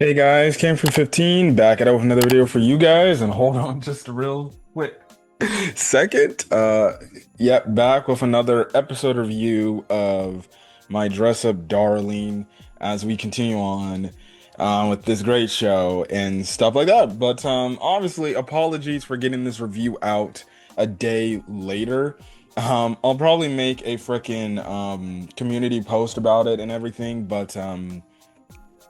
Hey guys, came for 15, back it up with another video for you guys, and hold on just a real quick second. Yep, back with another episode review of my dress up darling as we continue on with this great show and stuff like that. But obviously, apologies for getting this review out a day later. I'll probably make a freaking community post about it and everything, but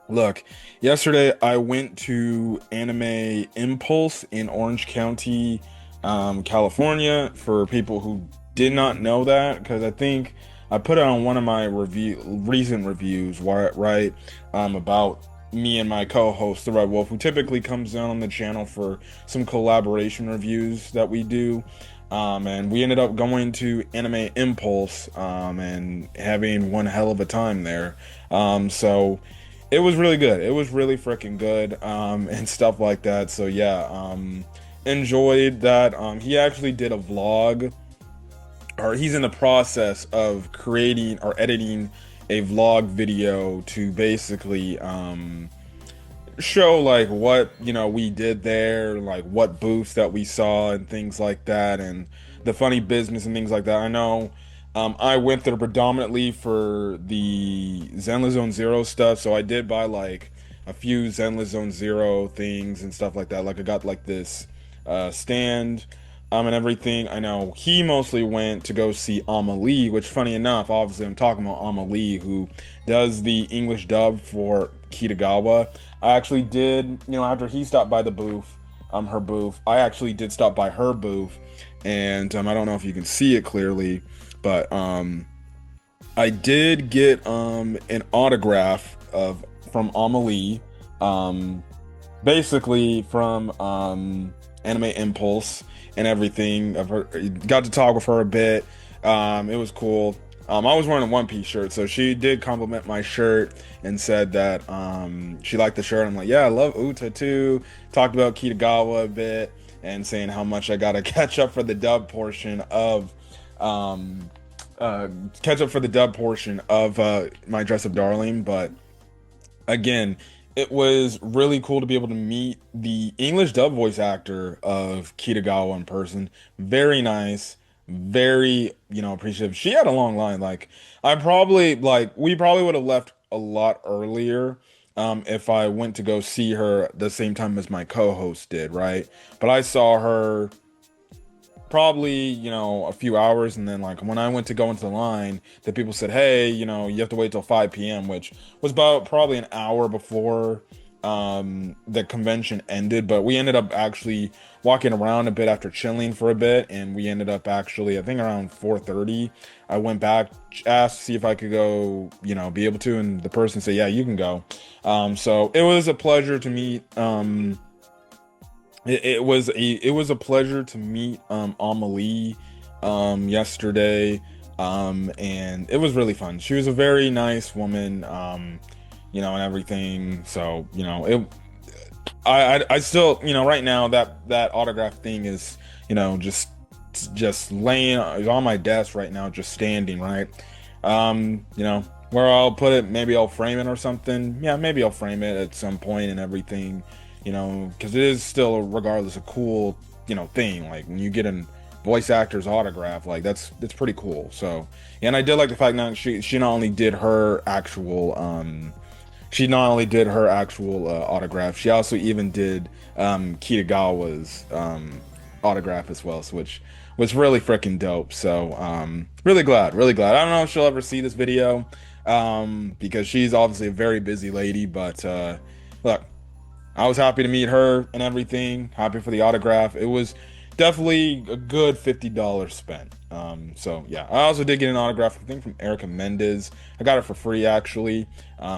look, yesterday I went to Anime Impulse in Orange County, California. For people who did not know that, because I think I put it on one of my recent reviews, right, about me and my co-host, the Red Wolf, who typically comes down on the channel for some collaboration reviews that we do. And we ended up going to Anime Impulse, and having one hell of a time there. So it was really good. It was really freaking good, and stuff like that. So yeah, enjoyed that. He actually did a vlog, or he's in the process of creating or editing a vlog video to basically show like what we did there, like what booths that we saw and things like that, and the funny business and things like that. I know I went there predominantly for the Zenless Zone Zero stuff, so I did buy like a few Zenless Zone Zero things and stuff like that. Like I got like this stand and everything. I know he mostly went to go see Amelie, which funny enough, obviously I'm talking about Amelie, who does the English dub for Kitagawa. I actually did, after he stopped by the booth, her booth, I actually did stop by her booth, and I don't know if you can see it clearly, but I did get an autograph of from Amelie, basically from Anime Impulse and everything. Of her, got to talk with her a bit. It was cool. I was wearing a One Piece shirt, so she did compliment my shirt and said that she liked the shirt. I'm like, yeah, I love Uta too. Talked about Kitagawa a bit and saying how much I gotta catch up for the dub portion of um, my Dress Up Darling. But again, it was really cool to be able to meet the English dub voice actor of Kitagawa in person. Very nice, very, appreciative. She had a long line. Like, we probably would have left a lot earlier if I went to go see her the same time as my co-host did, right? But I saw her probably, a few hours, and then like when I went to go into the line, the people said, hey, you have to wait till 5 p.m., which was about probably an hour before the convention ended. But we ended up actually walking around a bit after chilling for a bit, and we ended up actually, I think around 4:30, I went back, asked to see if I could go, be able to, and the person said, yeah, you can go. So it was a pleasure to meet it was a pleasure to meet Amelie yesterday, and it was really fun. She was a very nice woman, and everything. So I still, right now, that autograph thing is, just laying is on my desk right now, just standing, right. Where I'll put it, maybe I'll frame it or something. Yeah, maybe I'll frame it at some point and everything, because it is still, regardless, a cool, thing. Like when you get a voice actor's autograph, like that's pretty cool. So, and I did like the fact that she not only did her actual autograph, she also even did Kitagawa's autograph as well, so which was really freaking dope. So really glad. I don't know if she'll ever see this video, because she's obviously a very busy lady, but look, I was happy to meet her and everything. Happy for the autograph. It was definitely a good $50 spent. So yeah, I also did get an autograph, I think, from Erica Mendez. I got it for free actually,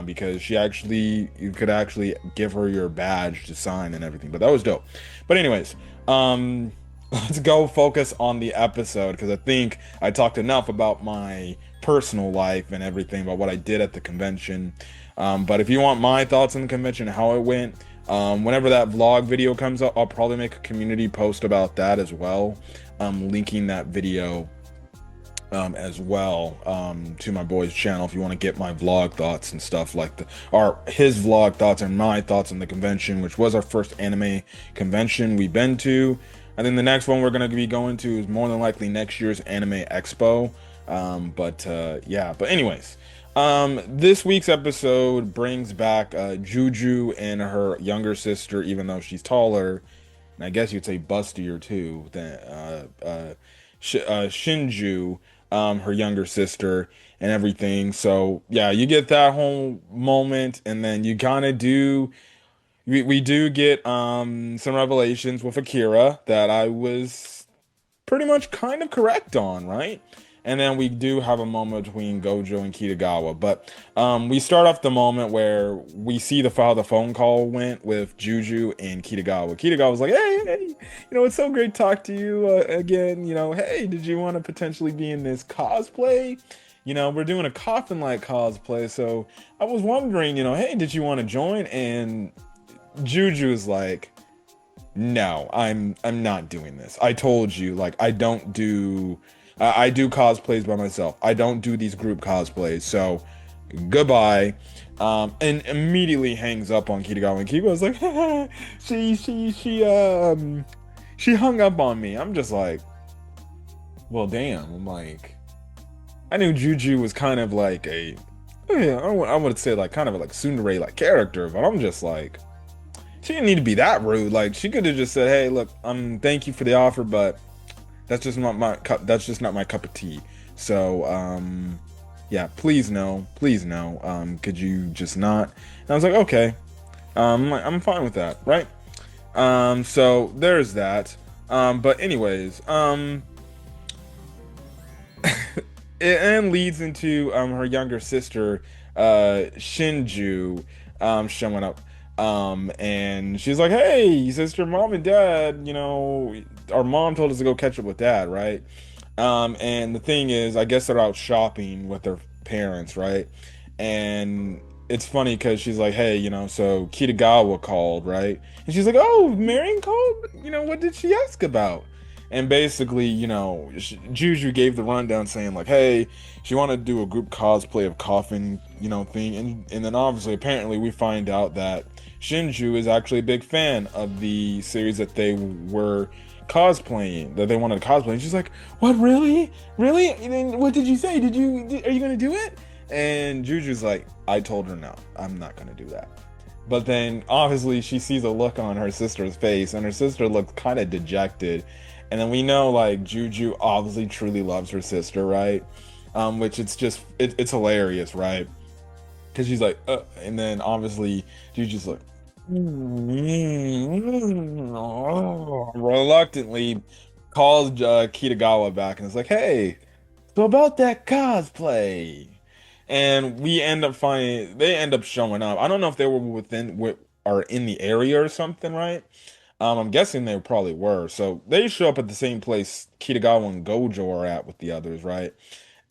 because you could actually give her your badge to sign and everything. But that was dope. But anyways, let's go focus on the episode, because I think I talked enough about my personal life and everything, about what I did at the convention. But if you want my thoughts on the convention, how it went, whenever that vlog video comes up, I'll probably make a community post about that as well, linking that video as well, to my boy's channel if you want to get my vlog thoughts and stuff like the or his vlog thoughts and my thoughts on the convention, which was our first anime convention we've been to. I think the next one we're going to be going to is more than likely next year's Anime Expo. Yeah, but anyways, this week's episode brings back Juju and her younger sister, even though she's taller, and I guess you'd say bustier too than Shinju, her younger sister, and everything. So yeah, you get that whole moment, and then you kind of do. We do get some revelations with Akira that I was pretty much kind of correct on, right? And then we do have a moment between Gojo and Kitagawa. But we start off the moment where we see how the phone call went with Juju and Kitagawa. Kitagawa was like, hey, it's so great to talk to you again. Hey, did you want to potentially be in this cosplay? We're doing a coffin-like cosplay. So I was wondering, hey, did you want to join? And Juju is like, no, I'm not doing this. I told you, like, I don't do I do cosplays by myself. I don't do these group cosplays. So goodbye. And immediately hangs up on Kitagawa, and Kitagawa's like, she hung up on me. I'm just like, well, damn. I'm like, I knew Juju was kind of like yeah, I would say like kind of like tsundere like character, but I'm just like, she didn't need to be that rude. Like, she could have just said, "Hey, look, thank you for the offer, but that's just not my cup. That's just not my cup of tea." So, yeah, please no, please no. Could you just not? And I was like, okay, I'm fine with that, right? So there's that. But anyways, it and leads into her younger sister, Shinju, showing up. And she's like, "Hey, sister, mom and dad, our mom told us to go catch up with dad, right?" And the thing is, I guess they're out shopping with their parents, right? And it's funny because she's like, "Hey, so Kitagawa called, right?" And she's like, "Oh, Marion called? What did she ask about?" And basically, Juju gave the rundown saying like, "Hey, she wanted to do a group cosplay of Coffin, thing." And then obviously, apparently, we find out that Shinju is actually a big fan of the series that they were cosplaying, that they wanted to cosplay. And she's like, "What, really? Really? And then what did you say? Are you gonna do it?" And Juju's like, "I told her no, I'm not gonna do that." But then obviously she sees a look on her sister's face, and her sister looks kind of dejected. And then we know like Juju obviously truly loves her sister, right? Which it's hilarious, right? Because she's like, and then obviously Juju's like, reluctantly calls Kitagawa back and is like, "Hey, so about that cosplay." And they end up showing up. I don't know if they were are in the area or something, right? I'm guessing they probably were. So they show up at the same place Kitagawa and Gojo are at with the others, right?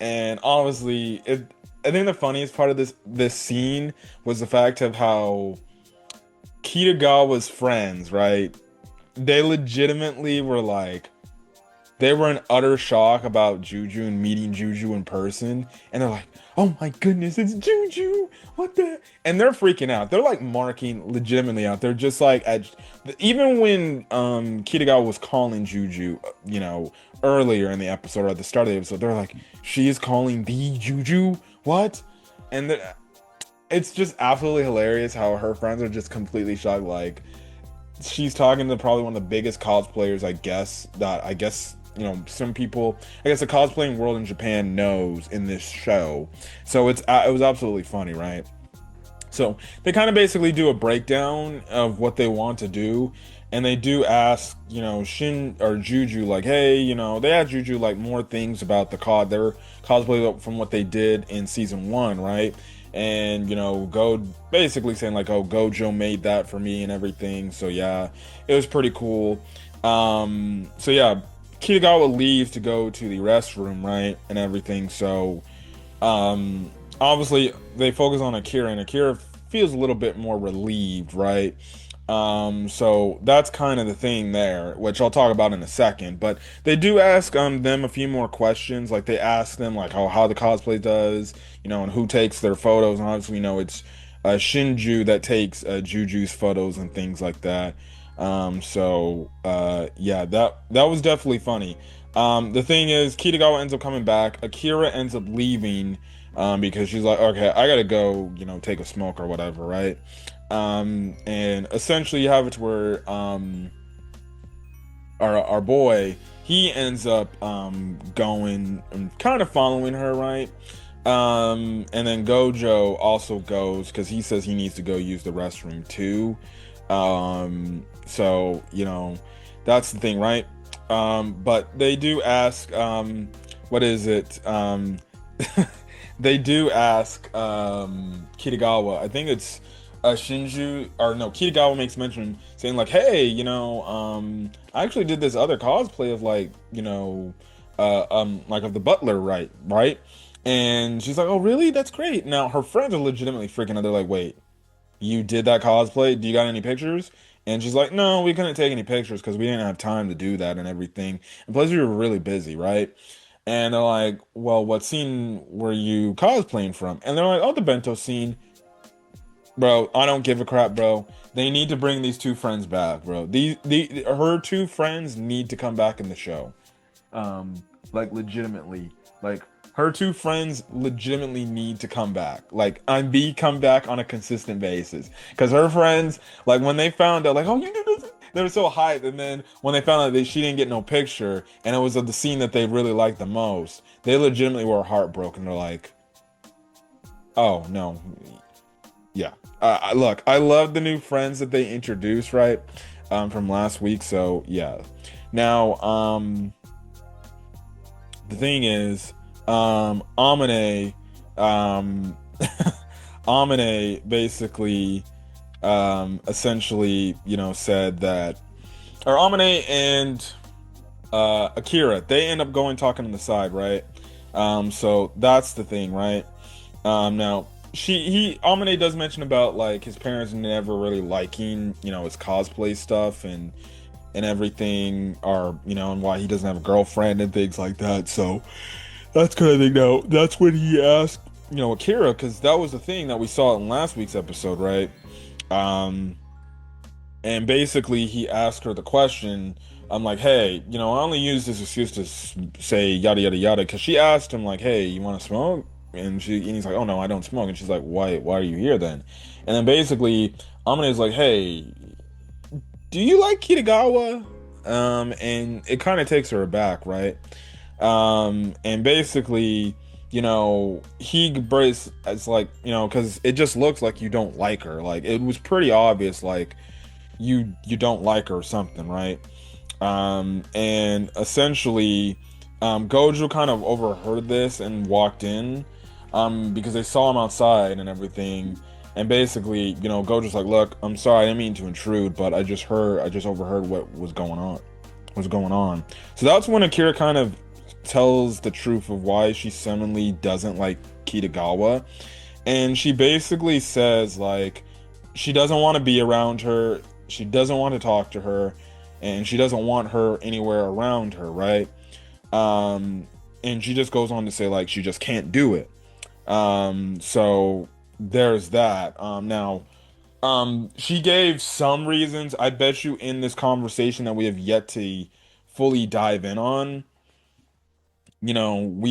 And honestly, I think the funniest part of this scene was the fact of how Kitagawa's friends, right? They legitimately were like, they were in utter shock about Juju and meeting Juju in person, and they're like, "Oh my goodness, it's Juju! What the?" And they're freaking out. They're like marking legitimately out. They're just like, even when Kitagawa was calling Juju, earlier in the episode or at the start of the episode, they're like, "She is calling the Juju? What?" And it's just absolutely hilarious how her friends are just completely shocked. Like, she's talking to probably one of the biggest cosplayers, I guess some people, I guess the cosplaying world in Japan knows in this show. So it was absolutely funny, right? So they kind of basically do a breakdown of what they want to do, and they do ask, Shin or Juju, like, "Hey, they ask Juju like more things about their cosplay from what they did in season one, right?" And Go basically saying like, "Oh, Gojo made that for me and everything." So yeah, it was pretty cool. So yeah, Kitagawa leaves to go to the restroom, right, and everything. So obviously they focus on Akira, and Akira feels a little bit more relieved, right? So that's kind of the thing there, which I'll talk about in a second. But they do ask them a few more questions. Like they ask them like how the cosplay does, and who takes their photos. And obviously, it's Shinju that takes Juju's photos and things like that. Yeah, that was definitely funny. The thing is, Kitagawa ends up coming back. Akira ends up leaving because she's like, okay, I gotta go, take a smoke or whatever, right? And essentially you have it to where our boy, he ends up going and kind of following her, right? And then Gojo also goes because he says he needs to go use the restroom too. So that's the thing, right? But they do ask what is it? They do ask Kitagawa, I think it's Shinju, or no, Kitagawa makes mention saying like, hey, I actually did this other cosplay of like, like of the butler, right? And she's like, oh, really? That's great. Now her friends are legitimately freaking out. They're like, wait, you did that cosplay? Do you got any pictures? And she's like, no, we couldn't take any pictures because we didn't have time to do that and everything. And plus, we were really busy, right? And they're like, well, what scene were you cosplaying from? And they're like, oh, the bento scene. Bro, I don't give a crap, bro. They need to bring these two friends back, bro. Her two friends need to come back in the show. Like legitimately. Like her two friends legitimately need to come back. Like and be come back on a consistent basis. Because her friends, like when they found out, like, oh, you did this, they were so hyped. And then when they found out that she didn't get no picture, and it was of the scene that they really liked the most, they legitimately were heartbroken. They're like, oh no, yeah. Look, I love the new friends that they introduced, right? From last week. So yeah. Now, the thing is, Amane, um, Amane basically, essentially, said that, or Amane and Akira, they end up going talking on the side, right? So that's the thing, right? Now Amane does mention about like his parents never really liking, his cosplay stuff and everything, or and why he doesn't have a girlfriend and things like that. So that's kind of thing. Now that's when he asked, Akira, because that was the thing that we saw in last week's episode, right? Um, and basically he asked her the question. I'm like, hey, I only use this excuse to say yada yada yada because she asked him like, hey, you want to smoke? And he's like, oh no, I don't smoke. And she's like, why are you here then? And then basically Amane is like, hey, do you like Kitagawa? And it kind of takes her aback, right? And basically, he brace it's like, because it just looks like you don't like her. Like it was pretty obvious, like you don't like her or something, right? And essentially, Gojo kind of overheard this and walked in, because they saw him outside and everything. And basically, Gojo's like, look, I'm sorry, I didn't mean to intrude, but I just overheard what was going on. What's going on? So that's when Akira kind of tells the truth of why she seemingly doesn't like Kitagawa. And she basically says, like, she doesn't want to be around her, she doesn't want to talk to her, and she doesn't want her anywhere around her, right? And she just goes on to say, like, she just can't do it. So there's that. She gave some reasons. I bet you in this conversation that we have yet to fully dive in on, we don't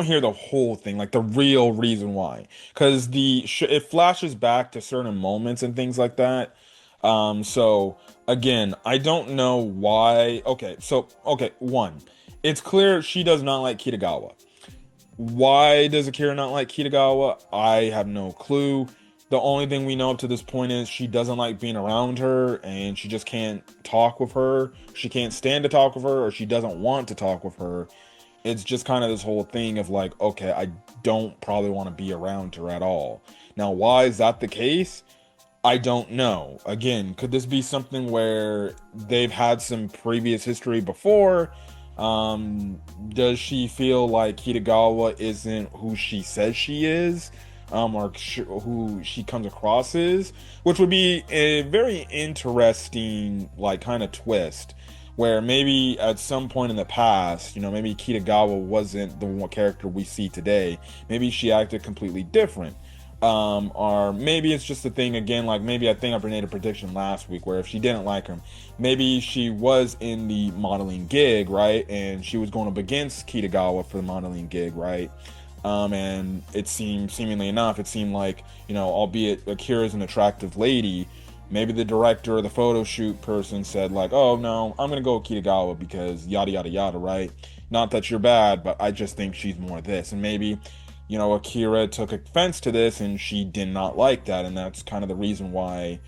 hear the whole thing, like the real reason why, because it flashes back to certain moments and things like that. So again, I don't know why. Okay, one, it's clear she does not like Kitagawa. Why does Akira not like Kitagawa? I have no clue. The only thing we know up to this point is she doesn't like being around her and she just can't talk with her. She can't stand to talk with her, or she doesn't want to talk with her. It's just kind of this whole thing of like, okay, I don't probably want to be around her at all. Now, why is that the case? I don't know. Again, could this be something where they've had some previous history before? Does she feel like Kitagawa isn't who she says she is? or who she comes across is, which would be a very interesting like kind of twist where maybe at some point in the past, maybe Kitagawa wasn't the one character we see today. Maybe she acted completely different. Or maybe it's just a thing again, like maybe I think I made a prediction last week where if she didn't like him, maybe she was in the modeling gig, right? And she was going up against Kitagawa for the modeling gig, right? And it seemed, seemingly enough, it seemed like, albeit Akira's an attractive lady, maybe the director or the photo shoot person said like, oh no, I'm gonna go with Kitagawa because yada yada yada, right? Not that you're bad, but I just think she's more this. And maybe, Akira took offense to this and she did not like that, and that's kind of the reason why,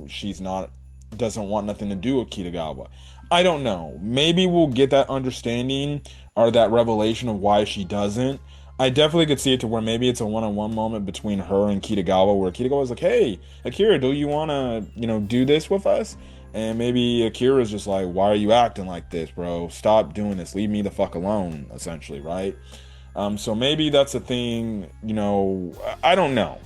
she's not doesn't want nothing to do with Kitagawa. I don't know. Maybe we'll get that understanding or that revelation of why she doesn't. I definitely could see it to where maybe it's a one-on-one moment between her and Kitagawa where Kitagawa's like, "Hey, Akira, do you want to, do this with us?" And maybe Akira's just like, "Why are you acting like this, bro? Stop doing this. Leave me the fuck alone," essentially, right? So maybe that's a thing, I don't know.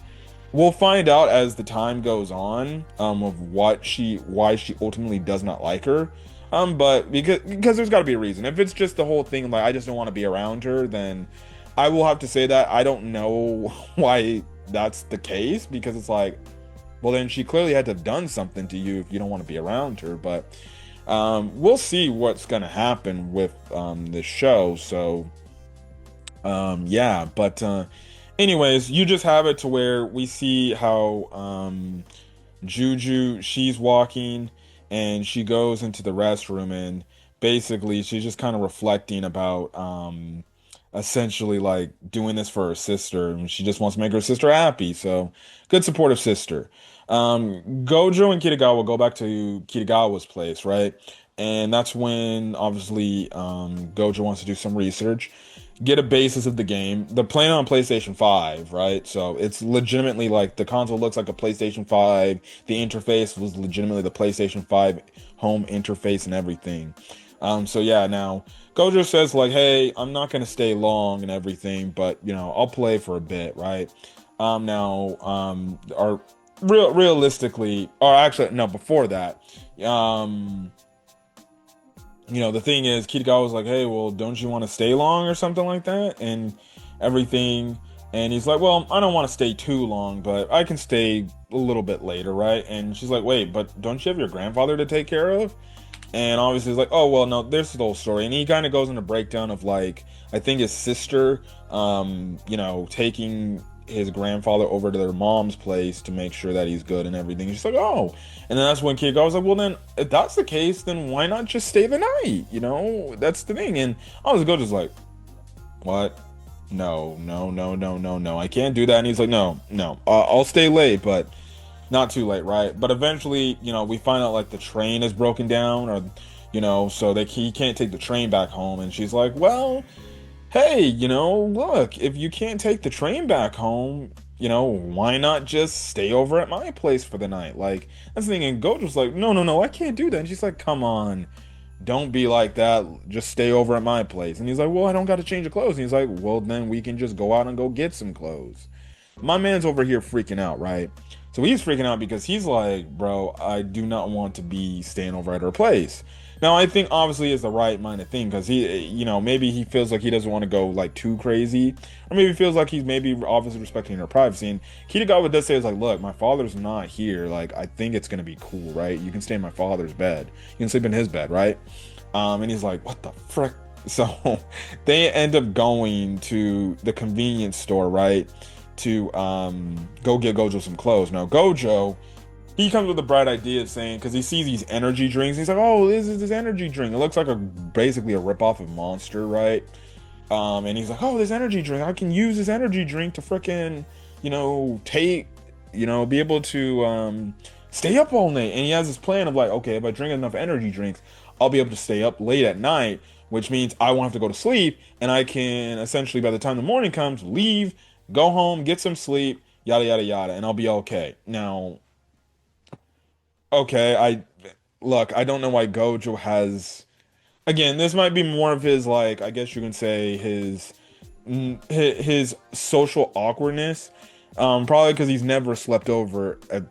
We'll find out as the time goes on, of why she ultimately does not like her. But because there's got to be a reason. If it's just the whole thing like I just don't want to be around her, then I will have to say that I don't know why that's the case because it's like, well, then she clearly had to have done something to you if you don't want to be around her. But we'll see what's gonna happen with this show. So yeah, but anyways, you just have it to where we see how Juju, she's walking and she goes into the restroom and basically she's just kind of reflecting about essentially like doing this for her sister and she just wants to make her sister happy. So good supportive sister. Gojo and Kitagawa go back to Kitagawa's place, right? And that's when obviously Gojo wants to do some research, get a basis of the game. They're playing on PlayStation 5, right? So it's legitimately like the console looks like a PlayStation 5. The interface was legitimately the PlayStation 5 home interface and everything. So yeah, now Gojo says like, "Hey, I'm not gonna stay long and everything, but I'll play for a bit, right?" Now, or realistically, or actually, no, before that, um, the thing is, Kitagawa was like, "Hey, well, don't you want to stay long or something like that?" And everything. And he's like, "Well, I don't want to stay too long, but I can stay a little bit later, right?" And she's like, "Wait, but don't you have your grandfather to take care of?" And obviously he's like, "Oh, well, no, there's the whole story." And he kind of goes into breakdown of like, I think his sister, taking his grandfather over to their mom's place to make sure that he's good and everything. She's like, "Oh," and then that's when Kid goes like, "Well, then if that's the case, then why not just stay the night? That's the thing." And I was just like, "What? No, no, no, no, no, no, I can't do that." And he's like, "No, no, I'll stay late, but not too late, right?" But eventually, we find out like the train is broken down, or so he can't take the train back home. And she's like, "Well, hey, look, if you can't take the train back home, why not just stay over at my place for the night?" Like, that's the thing. And Gojo's like, "No, no, no, I can't do that." And she's like, "Come on, don't be like that. Just stay over at my place." And he's like, "Well, I don't got to change of clothes." And he's like, "Well, then we can just go out and go get some clothes." My man's over here freaking out, right? So he's freaking out because he's like, "Bro, I do not want to be staying over at her place." Now, I think obviously it's the right minded thing because maybe he feels like he doesn't want to go like too crazy, or maybe feels like he's maybe obviously respecting her privacy. And Kitagawa does say, "Is like, look, my father's not here. Like, I think it's gonna be cool, right? You can stay in my father's bed. You can sleep in his bed, right?" And he's like, "What the frick?" So they end up going to the convenience store, right? To go get Gojo some clothes. Now Gojo, he comes with a bright idea saying, because he sees these energy drinks, he's like, "Oh, this is this energy drink. It looks like basically a ripoff of Monster, right?" And he's like, "Oh, this energy drink. I can use this energy drink to frickin', take, be able to stay up all night." And he has this plan of like, okay, if I drink enough energy drinks, I'll be able to stay up late at night, which means I won't have to go to sleep, and I can essentially, by the time the morning comes, leave, go home, get some sleep, yada yada yada, and I'll be okay. Now, okay, I don't know why Gojo has. Again, this might be more of his like, I guess you can say his his social awkwardness, probably because he's never slept over at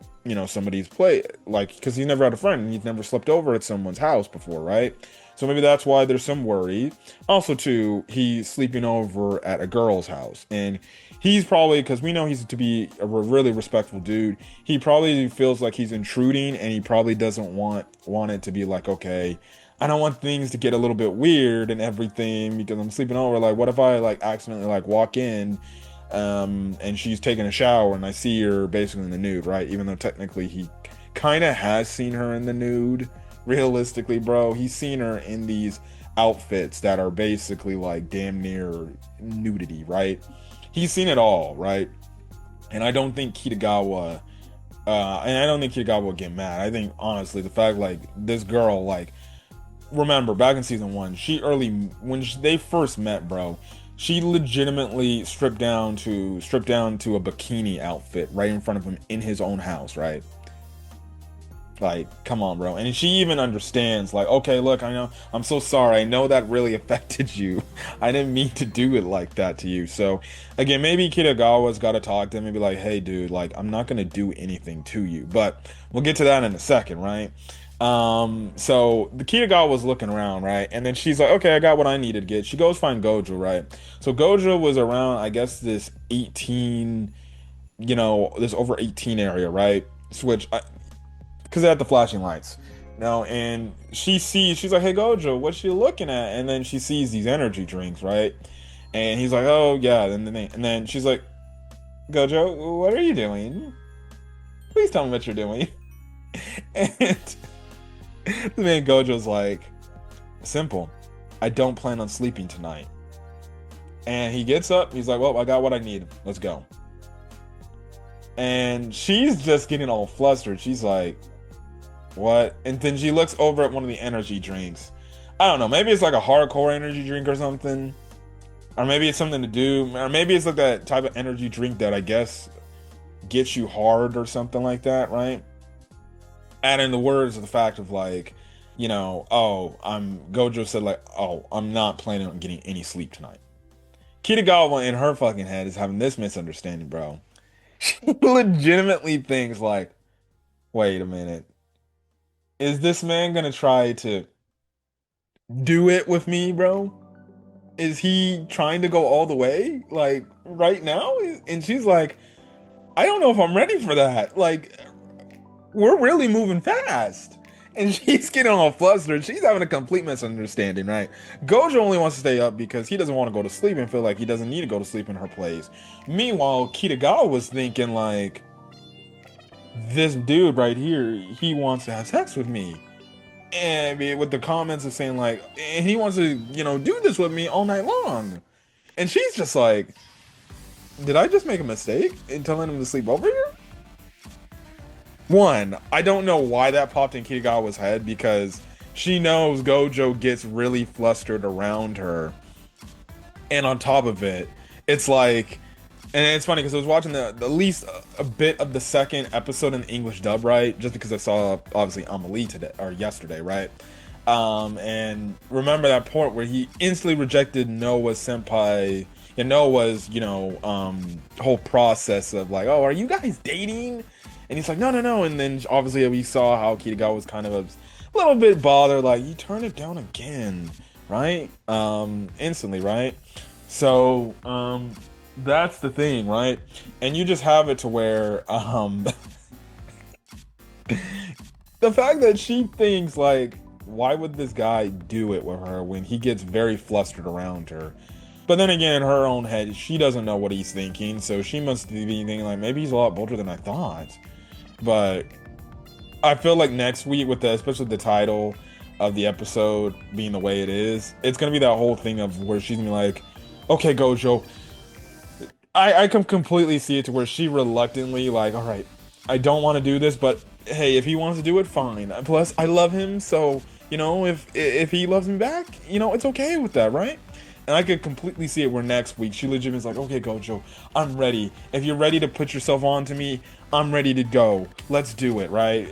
somebody's place, like because he's never had a friend and he's never slept over at someone's house before, right? So maybe that's why there's some worry. Also, too, he's sleeping over at a girl's house, and he's probably, because we know he's to be a really respectful dude. He probably feels like he's intruding, and he probably doesn't want it to be like, okay, I don't want things to get a little bit weird and everything because I'm sleeping over. Like, what if I like accidentally like walk in, and she's taking a shower and I see her basically in the nude, right? Even though technically he kind of has seen her in the nude. Realistically, bro, he's seen her in these outfits that are basically like damn near nudity, right? He's seen it all, right? And I don't think Kitagawa will get mad. I think honestly, the fact like this girl, like, remember back in season one, they first met, bro, she legitimately stripped down to a bikini outfit right in front of him in his own house, right? Like, come on, bro. And she even understands, like, okay, look, I know, I'm so sorry. I know that really affected you. I didn't mean to do it like that to you. So, again, maybe Kitagawa's got to talk to him and be like, hey, dude, like, I'm not going to do anything to you. But we'll get to that in a second, right? So the Kitagawa was looking around, right? And then she's like, okay, I got what I needed to get. She goes find Gojo, right? So Gojo was around, I guess, this 18, this over 18 area, right? Switch. Because they had the flashing lights. And she's like, hey Gojo, what's she looking at? And then she sees these energy drinks, right? And he's like, oh yeah. And then she's like, Gojo, what are you doing? Please tell me what you're doing. And the man Gojo's like, simple. I don't plan on sleeping tonight. And he gets up, he's like, well, I got what I need. Let's go. And she's just getting all flustered. She's like, what? And then she looks over at one of the energy drinks. I don't know, maybe it's like a hardcore energy drink or something. Or maybe it's something to do, or maybe it's like that type of energy drink that I guess gets you hard or something like that, right? Adding the words of the fact of like, Gojo said like, oh, I'm not planning on getting any sleep tonight. Kitagawa in her fucking head is having this misunderstanding, bro. She legitimately thinks like, wait a minute. Is this man gonna try to do it with me, bro? Is he trying to go all the way? Like right now? And she's like, I don't know if I'm ready for that. Like, we're really moving fast. And she's getting all flustered. She's having a complete misunderstanding, right? Gojo only wants to stay up because he doesn't want to go to sleep and feel like he doesn't need to go to sleep in her place. Meanwhile, Kitagawa was thinking like, this dude right here, he wants to have sex with me. And with the comments of saying like, and he wants to, do this with me all night long. And she's just like, did I just make a mistake in telling him to sleep over here? One, I don't know why that popped in Kitagawa's head because she knows Gojo gets really flustered around her. And on top of it, it's like, and it's funny because I was watching the at least a bit of the second episode in the English dub, right? Just because I saw obviously Amelie today or yesterday, right? And remember that point where he instantly rejected Noah's senpai and Noah's, whole process of like, oh, are you guys dating? And he's like, no, no, no. And then obviously we saw how Kitagawa was kind of a little bit bothered, like, you turn it down again, right? Instantly, right? So, that's the thing, right? And you just have it to where, the fact that she thinks, like, why would this guy do it with her when he gets very flustered around her? But then again, in her own head, she doesn't know what he's thinking, so she must be thinking, like, maybe he's a lot bolder than I thought. But I feel like next week, especially the title of the episode being the way it is, it's gonna be that whole thing of where she's gonna be like, okay, Gojo. I can completely see it to where she reluctantly, like, all right, I don't want to do this, but hey, if he wants to do it, fine. Plus, I love him, so, if he loves me back, it's okay with that, right? And I could completely see it where next week she legitimately is like, okay, Gojo, I'm ready. If you're ready to put yourself on to me, I'm ready to go. Let's do it, right?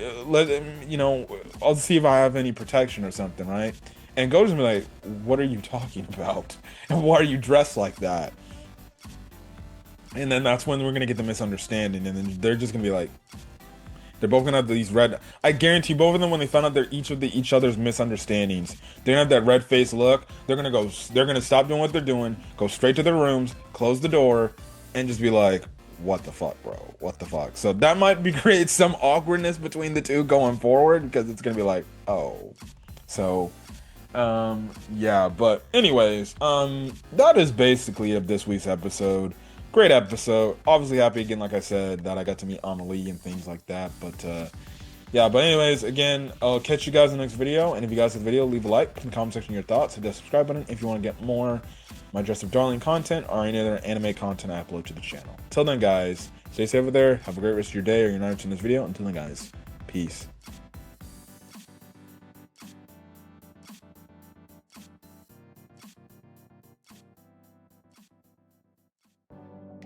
I'll see if I have any protection or something, right? And Gojo's gonna be like, what are you talking about? And why are you dressed like that? And then that's when we're gonna get the misunderstanding, and then they're just gonna be like, they're both gonna have these red. I guarantee both of them, when they find out they're each other's misunderstandings, they're gonna have that red face look. They're gonna go. They're gonna stop doing what they're doing, go straight to their rooms, close the door, and just be like, "What the fuck, bro? What the fuck?" So that might be create some awkwardness between the two going forward, because it's gonna be like, "Oh." So yeah, but anyways, that is basically it of this week's episode. Great episode. Obviously happy again, like I said, that I got to meet Amelie and things like that. But yeah, but anyways, again, I'll catch you guys in the next video. And if you guys like the video, leave a like in the comment section your thoughts. Hit that subscribe button if you want to get more my Dress Up Darling content or any other anime content I upload to the channel. Till then, guys, stay safe over there. Have a great rest of your day or your night in this video. Until then, guys, peace.